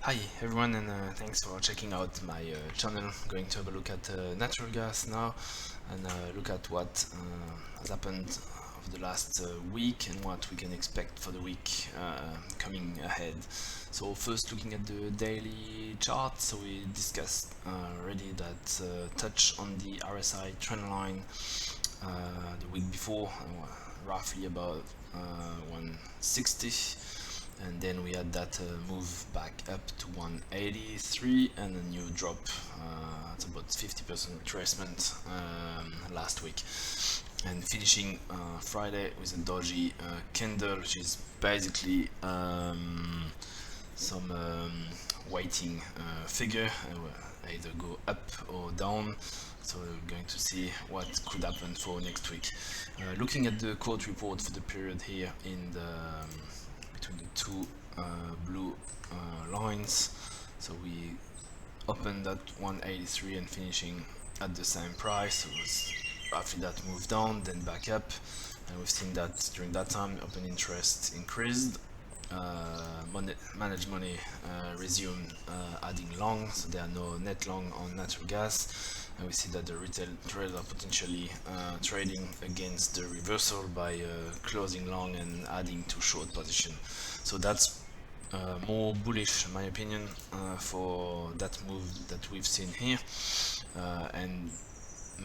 Hi everyone, and thanks for checking out my channel. Going to have a look at natural gas now and look at what has happened over the last week and what we can expect for the week coming ahead. So first, looking at the daily chart, so we discussed already that touch on the RSI trend line the week before, roughly about 160, and then we had that move back up to 183 and a new drop. It's about 50% retracement last week, and finishing Friday with a doji candle, which is basically some waiting figure, either go up or down. So we're going to see what could happen for next week. Looking at the quote report for the period here in the between the two blue lines, so we opened at 183 and finishing at the same price. So it was roughly that move down, then back up, and we've seen that during that time open interest increased. Managed money resumed adding long, so there are no net long on natural gas, and we see that the retail traders are potentially trading against the reversal by closing long and adding to short position. So that's more bullish in my opinion for that move that we've seen here, and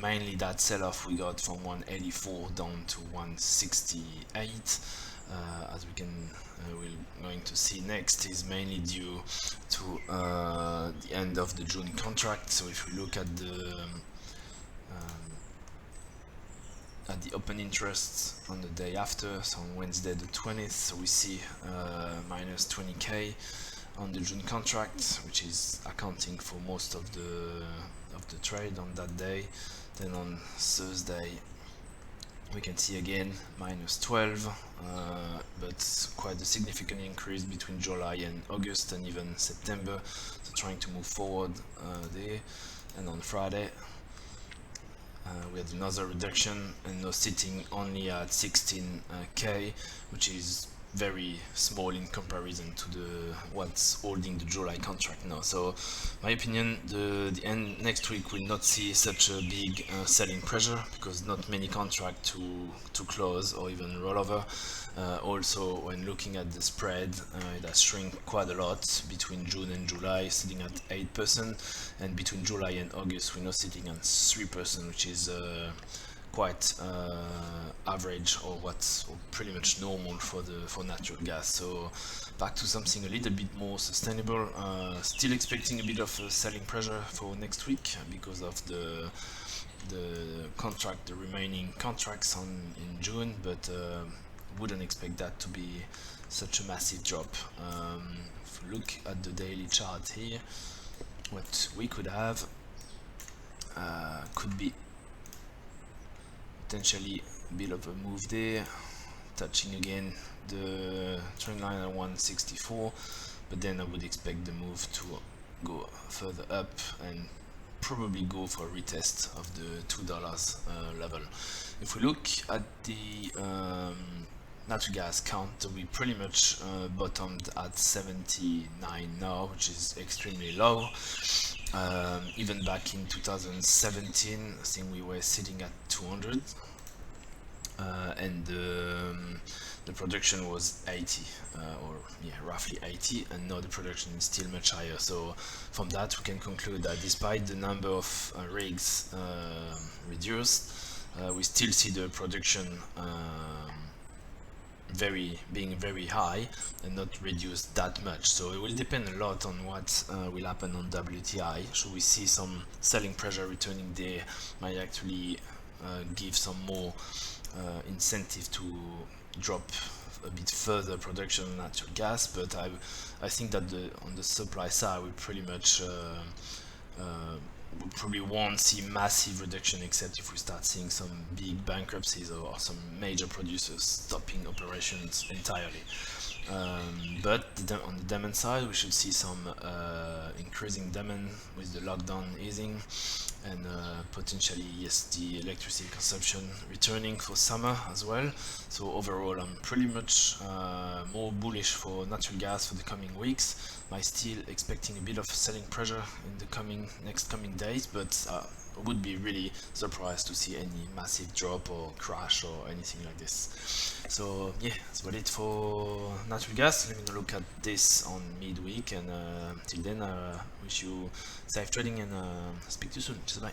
mainly that sell-off we got from 184 down to 168, as we can we're going to see next, is mainly due to the end of the June contract. So if we look at the open interest on the day after, so on Wednesday the 20th, so we see minus 20k on the June contract, which is accounting for most of the trade on that day. Then on Thursday we can see again minus 12, but quite a significant increase between July and August and even September, so trying to move forward there. And on Friday we had another reduction, and now sitting only at 16k, which is very small in comparison to the what's holding the July contract now. So my opinion, the end next week will not see such a big selling pressure, because not many contracts to close or even roll over. Also, when looking at the spread, it has shrunk quite a lot between June and July, sitting at 8%, and between July and August we're now sitting at 3%, which is quite average, or what's pretty much normal for natural gas. So back to something a little bit more sustainable. Still expecting a bit of selling pressure for next week because of the remaining contracts in June, but wouldn't expect that to be such a massive drop. If we look at the daily chart here, what we could have could be potentially a bit of a move there, touching again the trend line at 164, but then I would expect the move to go further up and probably go for a retest of the $2 level. If we look at the natural gas count, we pretty much bottomed at 79 now, which is extremely low. Even back in 2017, I think we were sitting at 200, and the production was 80, or yeah, roughly 80, and now the production is still much higher. So from that we can conclude that despite the number of rigs reduced, we still see the production being very high and not reduced that much. So it will depend a lot on what will happen on WTI. Should we see some selling pressure returning there, might actually give some more incentive to drop a bit further production of natural gas. But I think that on the supply side we pretty much we probably won't see massive reduction, except if we start seeing some big bankruptcies or some major producers stopping operations entirely. But on the demand side, we should see some increasing demand with the lockdown easing, and potentially, yes, the electricity consumption returning for summer as well. So overall, I'm pretty much more bullish for natural gas for the coming weeks. I'm still expecting a bit of selling pressure in the next coming days, but I would be really surprised to see any massive drop or crash or anything like this. So yeah, that's about it for natural gas. Let me look at this on midweek, and till then, wish you safe trading, and speak to you soon. Just bye.